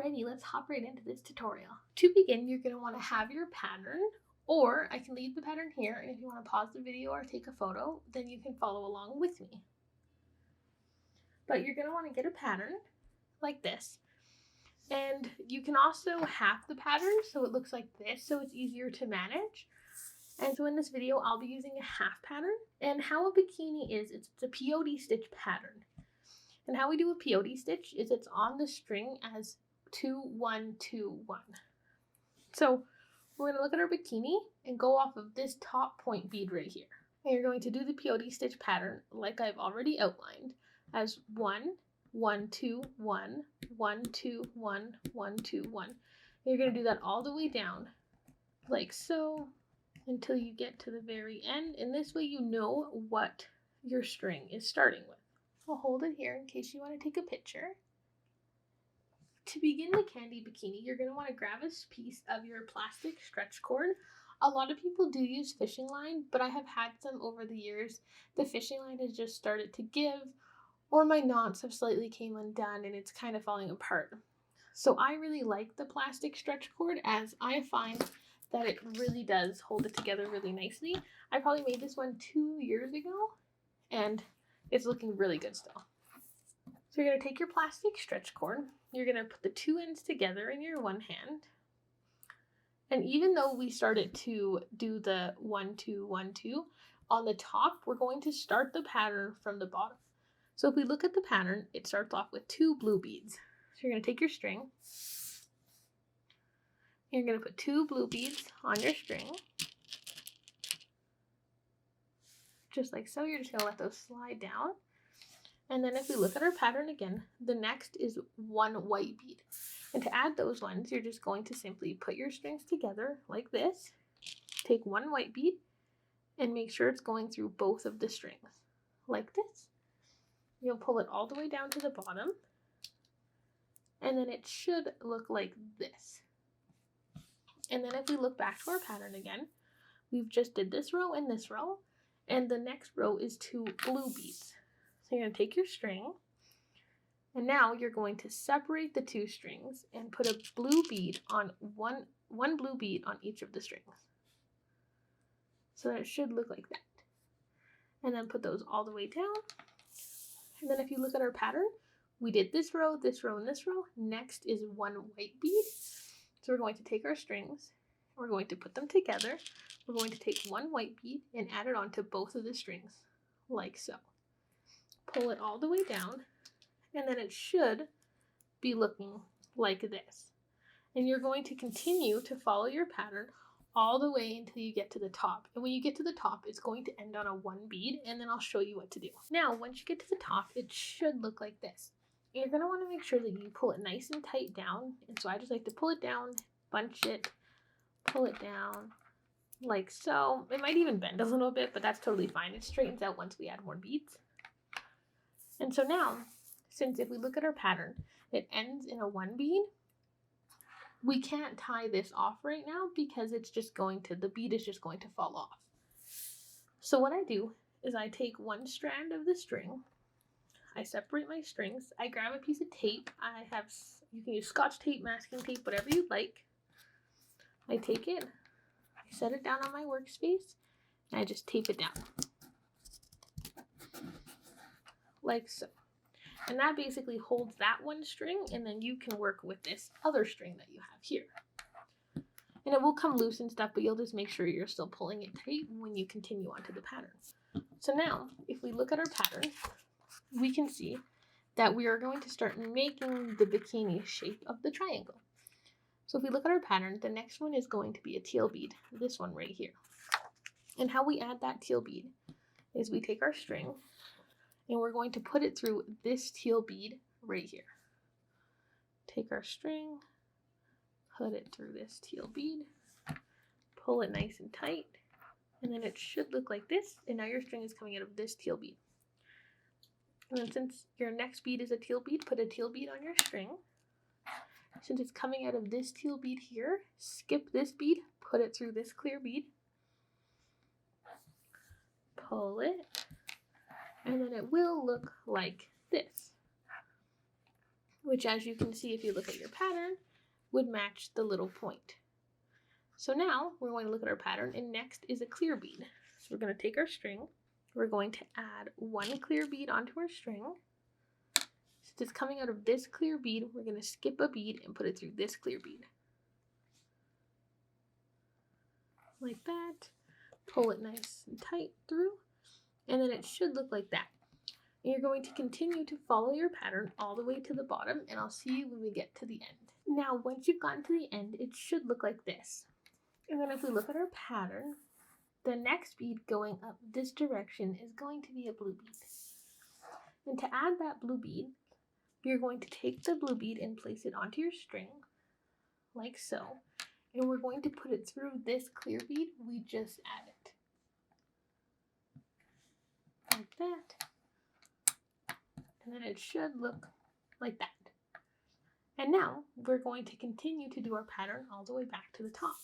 Alrighty, let's hop right into this tutorial. To begin, you're going to want to have your pattern, or I can leave the pattern here, and if you want to pause the video or take a photo, then you can follow along with me. But you're going to want to get a pattern like this. And you can also half the pattern so it looks like this, so it's easier to manage. And so in this video, I'll be using a half pattern. And how a bikini is, it's a POD stitch pattern. And how we do a POD stitch is it's on the string as 2, 1, 2, 1. So we're going to look at our bikini and go off of this top point bead right here. And you're going to do the POD stitch pattern like I've already outlined as 1, 1, 2, 1, 1, 2, 1, 1, 2, 1. And you're going to do that all the way down like so until you get to the very end. And this way you know what your string is starting with. I'll hold it here in case you want to take a picture. To begin the candy bikini, you're going to want to grab a piece of your plastic stretch cord. A lot of people do use fishing line, but I have had some over the years. The fishing line has just started to give, or my knots have slightly came undone and it's kind of falling apart. So I really like the plastic stretch cord as I find that it really does hold it together really nicely. I probably made this one 2 years ago and it's looking really good still. So you're going to take your plastic stretch cord, you're going to put the two ends together in your one hand. And even though we started to do the 1, 2, 1, 2, on the top, we're going to start the pattern from the bottom. So if we look at the pattern, it starts off with 2 blue beads. So you're going to take your string, you're going to put 2 blue beads on your string. Just like so, you're just going to let those slide down. And then if we look at our pattern again, the next is 1 white bead. And to add those ones, you're just going to simply put your strings together like this. Take 1 white bead and make sure it's going through both of the strings like this. You'll pull it all the way down to the bottom. And then it should look like this. And then if we look back to our pattern again, we've just did this row and this row. And the next row is 2 blue beads. So you're going to take your string, and now you're going to separate the 2 strings and put a blue bead on one blue bead on each of the strings. So that it should look like that. And then put those all the way down. And then if you look at our pattern, we did this row, and this row. Next is 1 white bead. So we're going to take our strings, we're going to put them together. We're going to take 1 white bead and add it onto both of the strings, like so. Pull it all the way down, and then it should be looking like this. And you're going to continue to follow your pattern all the way until you get to the top. And when you get to the top, it's going to end on a 1 bead, and then I'll show you what to do. Now, once you get to the top, it should look like this. You're going to want to make sure that you pull it nice and tight down. And so I just like to pull it down, bunch it, pull it down, like so. It might even bend a little bit, but that's totally fine. It straightens out once we add more beads. And so now, since if we look at our pattern, it ends in a 1 bead, we can't tie this off right now because it's just going to, the bead is just going to fall off. So what I do is I take 1 strand of the string, I separate my strings, I grab a piece of tape, you can use Scotch tape, masking tape, whatever you'd like. I take it, I set it down on my workspace, and I just tape it down. Like so. And that basically holds that 1 string, and then you can work with this other string that you have here. And it will come loose and stuff, but you'll just make sure you're still pulling it tight when you continue onto the pattern. So now, if we look at our pattern, we can see that we are going to start making the bikini shape of the triangle. So if we look at our pattern, the next one is going to be a teal bead, this one right here. And how we add that teal bead is we take our string, and we're going to put it through this teal bead right here. Take our string, put it through this teal bead, pull it nice and tight, and then it should look like this. And now your string is coming out of this teal bead. And then since your next bead is a teal bead, put a teal bead on your string. Since it's coming out of this teal bead here, skip this bead, put it through this clear bead, pull it, and then it will look like this. which, as you can see if you look at your pattern, would match the little point. So now we're going to look at our pattern, and next is a clear bead. So we're going to take our string, we're going to add one clear bead onto our string. Since it's coming out of this clear bead, we're going to skip a bead and put it through this clear bead. Like that. Pull it nice and tight through, and then it should look like that. And you're going to continue to follow your pattern all the way to the bottom, and I'll see you when we get to the end. Now, once you've gotten to the end, it should look like this. And then if we look at our pattern, the next bead going up this direction is going to be a blue bead. And to add that blue bead, you're going to take the blue bead and place it onto your string, like so. And we're going to put it through this clear bead we just added. Like that. And then it should look like that. And now we're going to continue to do our pattern all the way back to the top.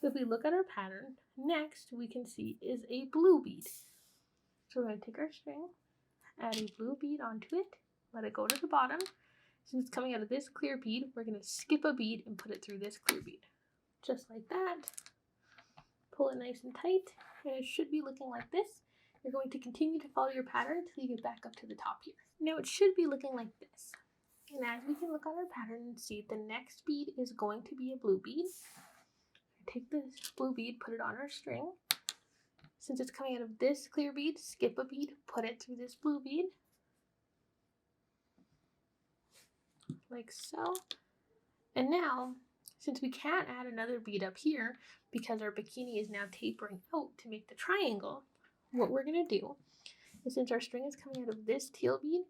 So if we look at our pattern, next we can see is a blue bead. So we're going to take our string, add a blue bead onto it, let it go to the bottom. Since it's coming out of this clear bead, we're going to skip a bead and put it through this clear bead. Just like that. Pull it nice and tight, and it should be looking like this. You're going to continue to follow your pattern until you get back up to the top here. Now it should be looking like this. And as we can look at our pattern and see, the next bead is going to be a blue bead. Take this blue bead, put it on our string. Since it's coming out of this clear bead, skip a bead, put it through this blue bead. Like so. And now, since we can't add another bead up here because our bikini is now tapering out to make the triangle, what we're going to do is, since our string is coming out of this teal bead,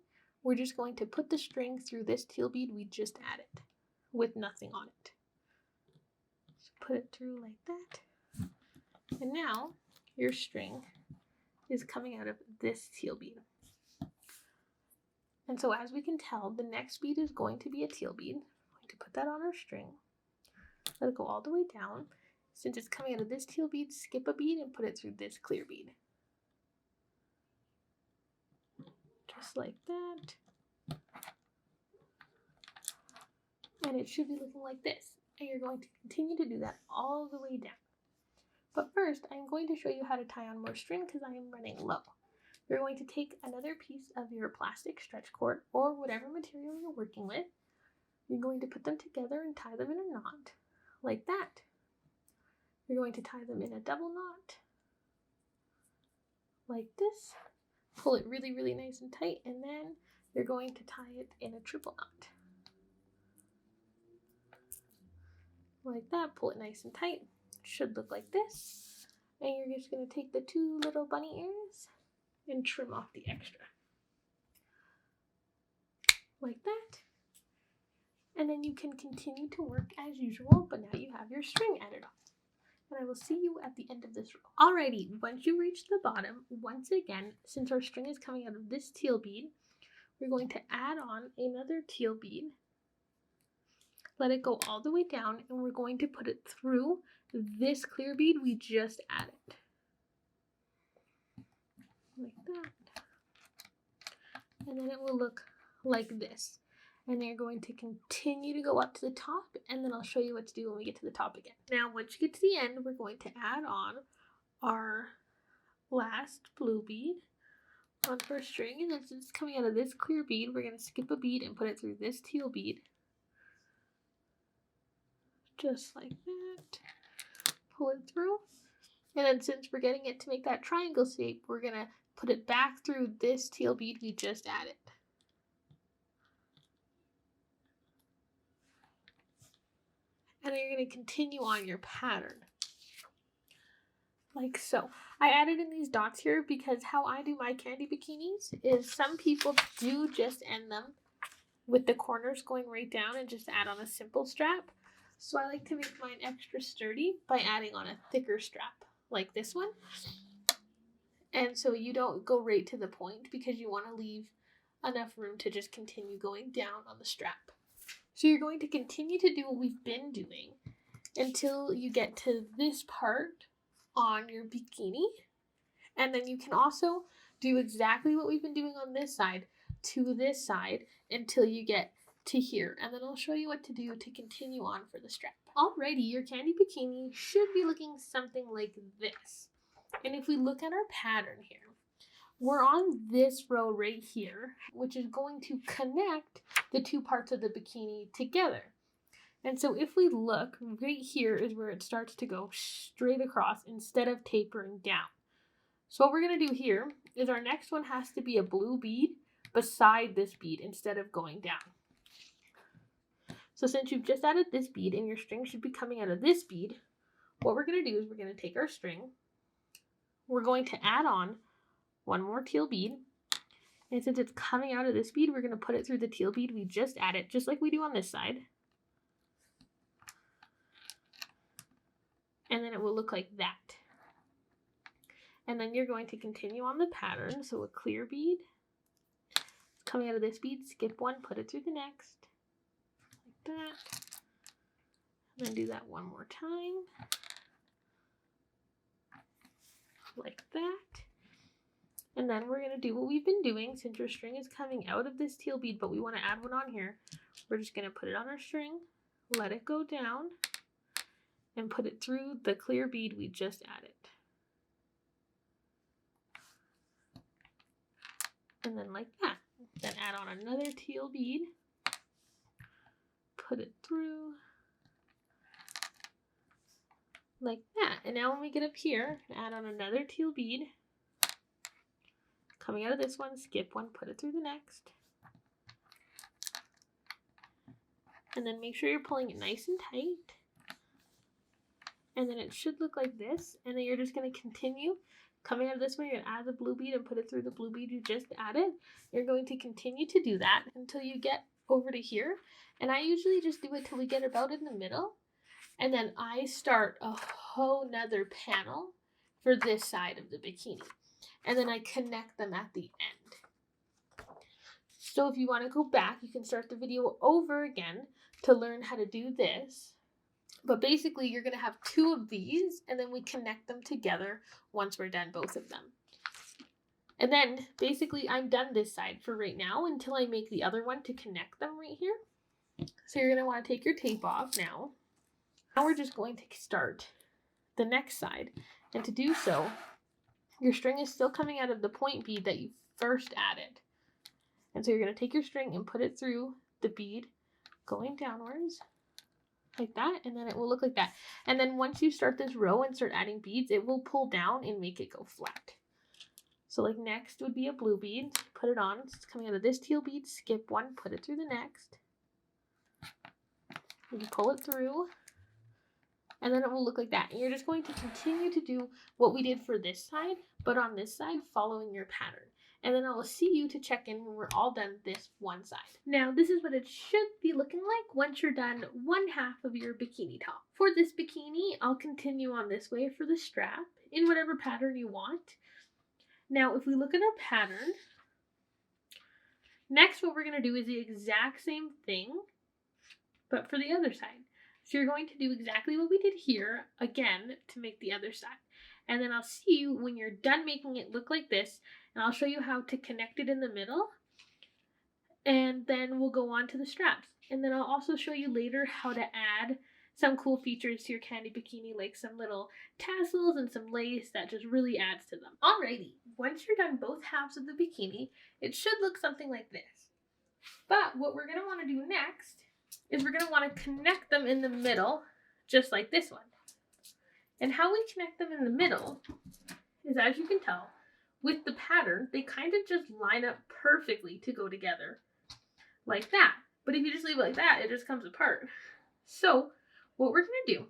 we're just going to put the string through this teal bead we just added with nothing on it. So put it through like that. And now your string is coming out of this teal bead. And so as we can tell, the next bead is going to be a teal bead. I'm going to put that on our string. Let it go all the way down. Since it's coming out of this teal bead, skip a bead and put it through this clear bead. Just like that. And it should be looking like this. And you're going to continue to do that all the way down. But first, I'm going to show you how to tie on more string because I am running low. You're going to take another piece of your plastic stretch cord or whatever material you're working with. You're going to put them together and tie them in a knot, like that. You're going to tie them in a double knot, like this. Pull it really, really nice and tight, and then you're going to tie it in a triple knot. Like that, pull it nice and tight. It should look like this. And you're just going to take the two little bunny ears and trim off the extra. Like that. And then you can continue to work as usual, but now you have your string added on. And I will see you at the end of this row. Alrighty, once you reach the bottom, once again, since our string is coming out of this teal bead, we're going to add on another teal bead. Let it go all the way down, and we're going to put it through this clear bead we just added. Like that. And then it will look like this. And then you're going to continue to go up to the top, and then I'll show you what to do when we get to the top again. Now, once you get to the end, we're going to add on our last blue bead onto our string, and then since it's coming out of this clear bead, we're going to skip a bead and put it through this teal bead. Just like that. Pull it through. And then since we're getting it to make that triangle shape, we're going to put it back through this teal bead we just added. And then you're going to continue on your pattern. Like so. I added in these dots here because how I do my candy bikinis is some people do just end them with the corners going right down and just add on a simple strap. So I like to make mine extra sturdy by adding on a thicker strap like this one. And so you don't go right to the point because you want to leave enough room to just continue going down on the strap. So you're going to continue to do what we've been doing until you get to this part on your bikini. And then you can also do exactly what we've been doing on this side to this side until you get to here, and then I'll show you what to do to continue on for the strap. Alrighty, your candy bikini should be looking something like this. And if we look at our pattern here, we're on this row right here, which is going to connect the two parts of the bikini together. And so if we look, right here is where it starts to go straight across instead of tapering down. So what we're going to do here is our next one has to be a blue bead beside this bead instead of going down. So since you've just added this bead and your string should be coming out of this bead, what we're going to do is we're going to take our string, we're going to add on one more teal bead, and since it's coming out of this bead, we're going to put it through the teal bead we just added, just like we do on this side. And then it will look like that. And then you're going to continue on the pattern. So a clear bead, coming out of this bead, skip one, put it through the next, like that. And then do that one more time, like that. And then we're going to do what we've been doing. Since your string is coming out of this teal bead, but we want to add one on here, we're just going to put it on our string, let it go down, and put it through the clear bead we just added. And then like that. Then add on another teal bead, put it through, like that. And now when we get up here, add on another teal bead, coming out of this one, skip one, put it through the next. And then make sure you're pulling it nice and tight. And then it should look like this. And then you're just going to continue coming out of this one. You're going to add the blue bead and put it through the blue bead you just added. You're going to continue to do that until you get over to here. And I usually just do it till we get about in the middle. And then I start a whole nother panel for this side of the bikini. And then I connect them at the end. So if you want to go back, you can start the video over again to learn how to do this. But basically, you're going to have two of these, and then we connect them together once we're done both of them. And then, basically, I'm done this side for right now until I make the other one to connect them right here. So you're going to want to take your tape off now. Now we're just going to start the next side. And to do so, your string is still coming out of the point bead that you first added. And so you're going to take your string and put it through the bead going downwards, like that, and then it will look like that. And then once you start this row and start adding beads, it will pull down and make it go flat. So like next would be a blue bead, put it on, it's coming out of this teal bead, skip one, put it through the next. You pull it through, and then it will look like that. And you're just going to continue to do what we did for this side, but on this side, following your pattern. And then I will see you to check in when we're all done this one side. Now, this is what it should be looking like once you're done one half of your bikini top. For this bikini, I'll continue on this way for the strap in whatever pattern you want. Now, if we look at our pattern, next what we're going to do is the exact same thing, but for the other side. So you're going to do exactly what we did here again to make the other side. And then I'll see you when you're done making it look like this, and I'll show you how to connect it in the middle, and then we'll go on to the straps. And then I'll also show you later how to add some cool features to your candy bikini, like some little tassels and some lace that just really adds to them. Alrighty, once you're done both halves of the bikini, it should look something like this. But what we're going to want to do next is we're going to want to connect them in the middle, just like this one. And how we connect them in the middle is, as you can tell, with the pattern, they kind of just line up perfectly to go together, like that. But if you just leave it like that, it just comes apart. So what we're going to do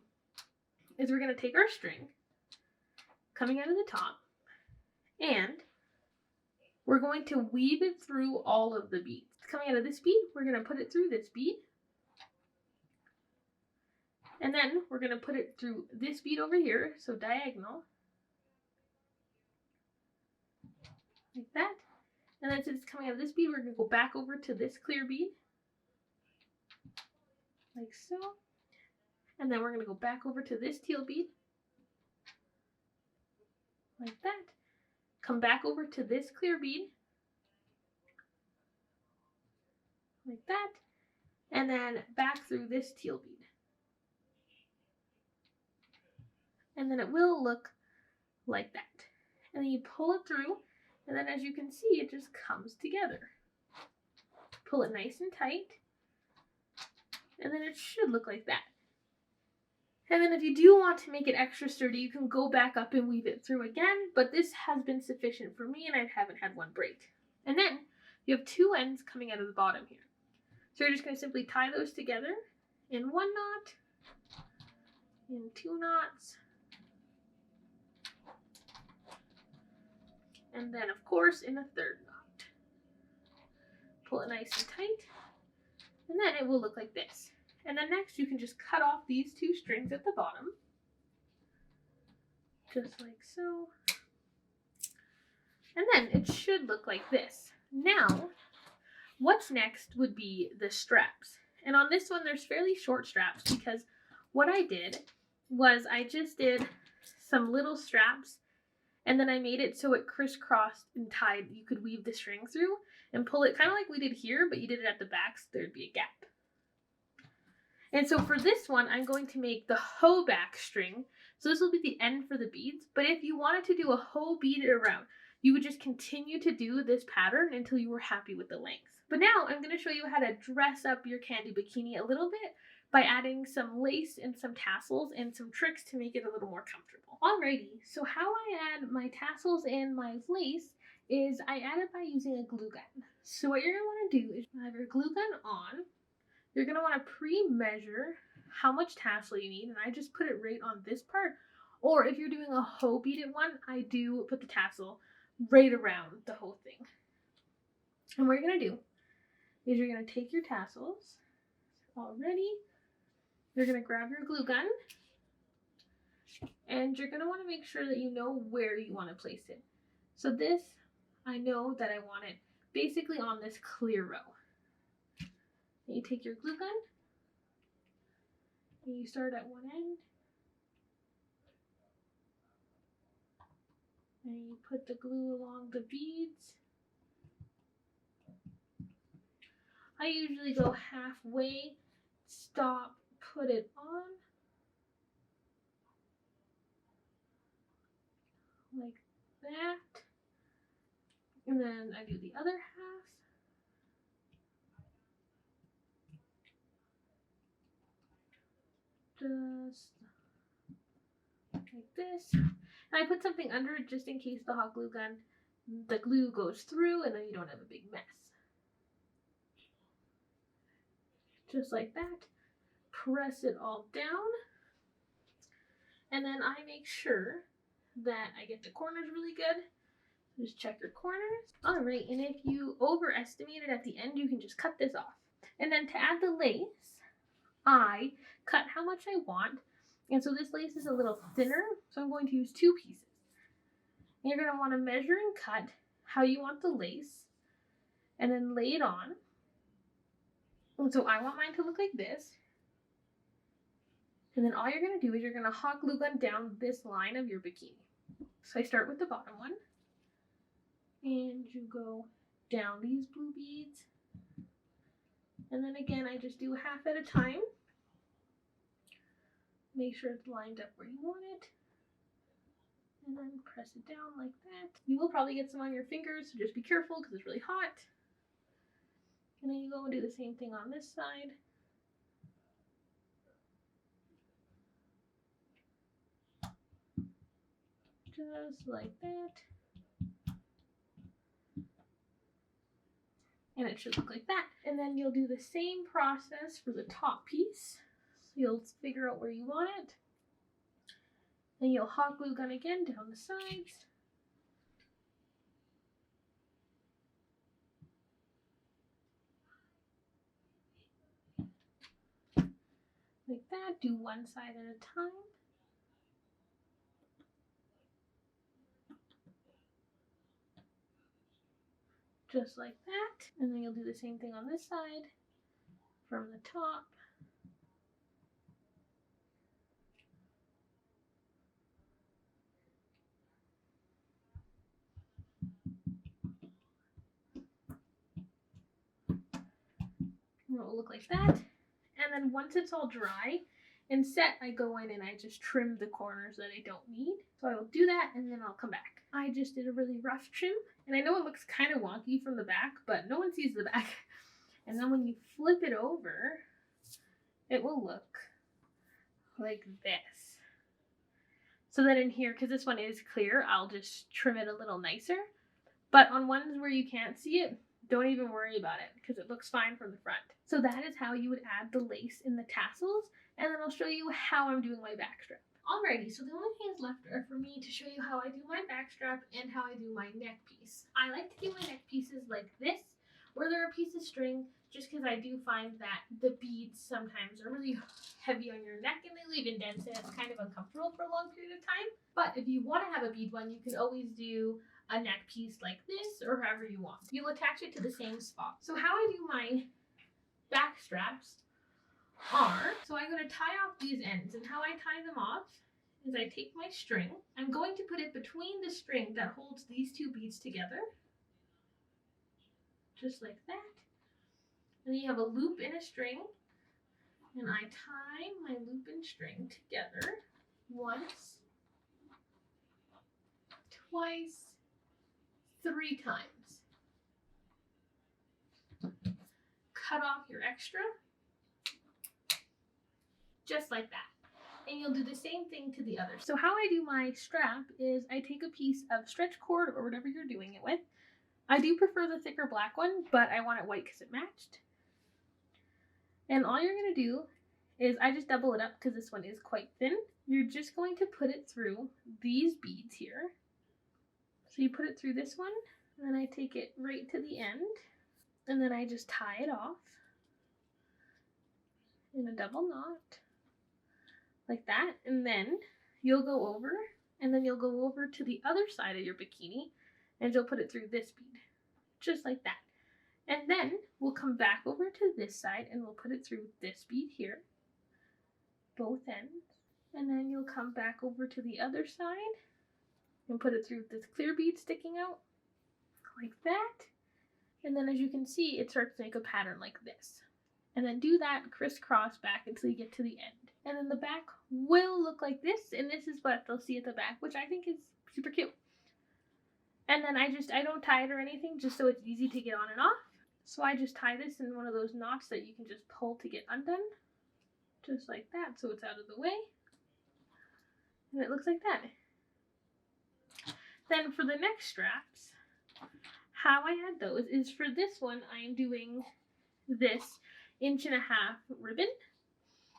is we're going to take our string coming out of the top, and we're going to weave it through all of the beads. Coming out of this bead, we're going to put it through this bead. And then we're going to put it through this bead over here, so diagonal, like that. And then since it's coming out of this bead, we're going to go back over to this clear bead, like so. And then we're going to go back over to this teal bead, like that. Come back over to this clear bead, like that. and then back through this teal bead. And then it will look like that. And then you pull it through, and then as you can see, it just comes together. Pull it nice and tight, and then it should look like that. And then if you do want to make it extra sturdy, you can go back up and weave it through again, but this has been sufficient for me and I haven't had one break. And then you have two ends coming out of the bottom here. So you're just going to simply tie those together in one knot, in two knots, and then of course in a third knot. Pull it nice and tight, and then it will look like this. And then next you can just cut off these two strings at the bottom, just like so. And then it should look like this. Now, what's next would be the straps. And on this one, there's fairly short straps because what I did was I just did some little straps and then I made it so it crisscrossed and tied. You could weave the string through and pull it kind of like we did here, but you did it at the back so there'd be a gap. And so for this one, I'm going to make the hoe back string. So this will be the end for the beads. But if you wanted to do a hoe bead around, you would just continue to do this pattern until you were happy with the length. But now I'm going to show you how to dress up your candy bikini a little bit by adding some lace and some tassels and some tricks to make it a little more comfortable. Alrighty, so how I add my tassels and my lace is I add it by using a glue gun. So what you're going to want to do is have your glue gun on. You're going to want to pre-measure how much tassel you need, and I just put it right on this part. Or if you're doing a hoe beaded one, I do put the tassel right around the whole thing. And what you're going to do is you're going to take your tassels already. You're going to grab your glue gun, and you're going to want to make sure that you know where you want to place it. So this, I know that I want it basically on this clear row. You take your glue gun, and you start at one end, and you put the glue along the beads. I usually go halfway, stop, put it on, like that, and then I do the other half. Just like this. And I put something under it just in case the hot glue gun, the glue goes through and then you don't have a big mess. Just like that. Press it all down. And then I make sure that I get the corners really good. Just check your corners. Alright, and if you overestimate it at the end, you can just cut this off. And then to add the lace, I cut how much I want. And so this lace is a little thinner, so I'm going to use 2 pieces. And you're going to want to measure and cut how you want the lace, and then lay it on. And so I want mine to look like this. And then all you're going to do is you're going to hot glue gun down this line of your bikini. So I start with the bottom one, and you go down these blue beads. And then again, I just do half at a time. Make sure it's lined up where you want it. And then press it down like that. You will probably get some on your fingers, so just be careful because it's really hot. And then you go and do the same thing on this side. Just like that. And it should look like that. And then you'll do the same process for the top piece. So you'll figure out where you want it. Then you'll hot glue gun again down the sides. Like that. Do one side at a time. Just like that. And then you'll do the same thing on this side from the top. it will look like that. And then once it's all dry and set, I go in and I just trim the corners that I don't need. So I will do that and then I'll come back. I just did a really rough trim, and I know it looks kind of wonky from the back, but no one sees the back. And then when you flip it over, it will look like this. So then in here, because this one is clear, I'll just trim it a little nicer. But on ones where you can't see it, don't even worry about it because it looks fine from the front. So that is how you would add the lace in the tassels, and then I'll show you how I'm doing my backstrap. Alrighty, so the only things left are for me to show you how I do my backstrap and how I do my neck piece. I like to do my neck pieces like this, where they're a piece of string, just because I do find that the beads sometimes are really heavy on your neck and they leave indents and it's kind of uncomfortable for a long period of time. But if you want to have a bead one, you can always do a neck piece like this or however you want. You'll attach it to the same spot. So how I do my back straps are, so I'm going to tie off these ends, and how I tie them off is I take my string, I'm going to put it between the string that holds these two beads together, just like that. And then you have a loop in a string, and I tie my loop and string together once, twice, 3 times. Cut off your extra, just like that. And you'll do the same thing to the other. So how I do my strap is I take a piece of stretch cord or whatever you're doing it with. I do prefer the thicker black one, but I want it white because it matched. And all you're going to do is I just double it up because this one is quite thin. You're just going to put it through these beads here. So you put it through this one, and then I take it right to the end, and then I just tie it off in a double knot like that, and then you'll go over, and then you'll go over to the other side of your bikini, and you'll put it through this bead, just like that. And then we'll come back over to this side, and we'll put it through this bead here, both ends, and then you'll come back over to the other side, and put it through this clear bead sticking out, like that. And then as you can see, it starts to make a pattern like this. And then do that crisscross back until you get to the end. And then the back will look like this, and this is what they'll see at the back, which I think is super cute. And then I don't tie it or anything, just so it's easy to get on and off. So I just tie this in one of those knots that you can just pull to get undone, just like that, so it's out of the way. And it looks like that. Then for the neck straps, how I add those is for this one, I'm doing this 1.5 inch ribbon,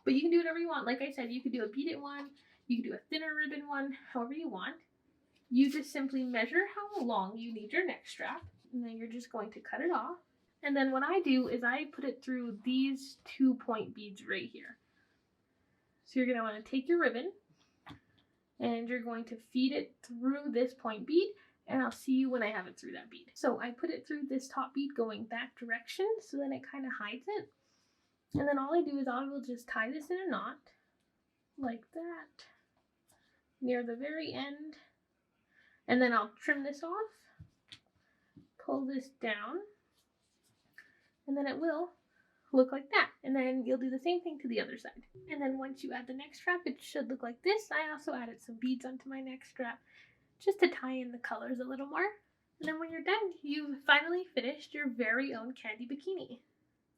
but you can do whatever you want. Like I said, you could do a beaded one, you can do a thinner ribbon one, however you want. You just simply measure how long you need your neck strap, and then you're just going to cut it off. And then what I do is I put it through these 2 point beads right here. So you're going to want to take your ribbon, and you're going to feed it through this point bead, and I'll see you when I have it through that bead. So I put it through this top bead going that direction, so then it kind of hides it. And then all I do is I will just tie this in a knot, like that, near the very end. And then I'll trim this off, pull this down, and then it will look like that. And then you'll do the same thing to the other side. And then once you add the neck strap, it should look like this. I also added some beads onto my neck strap just to tie in the colors a little more. And then when you're done, you've finally finished your very own candy bikini.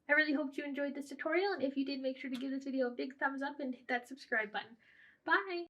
I really hope you enjoyed this tutorial, and if you did, make sure to give this video a big thumbs up and hit that subscribe button. Bye!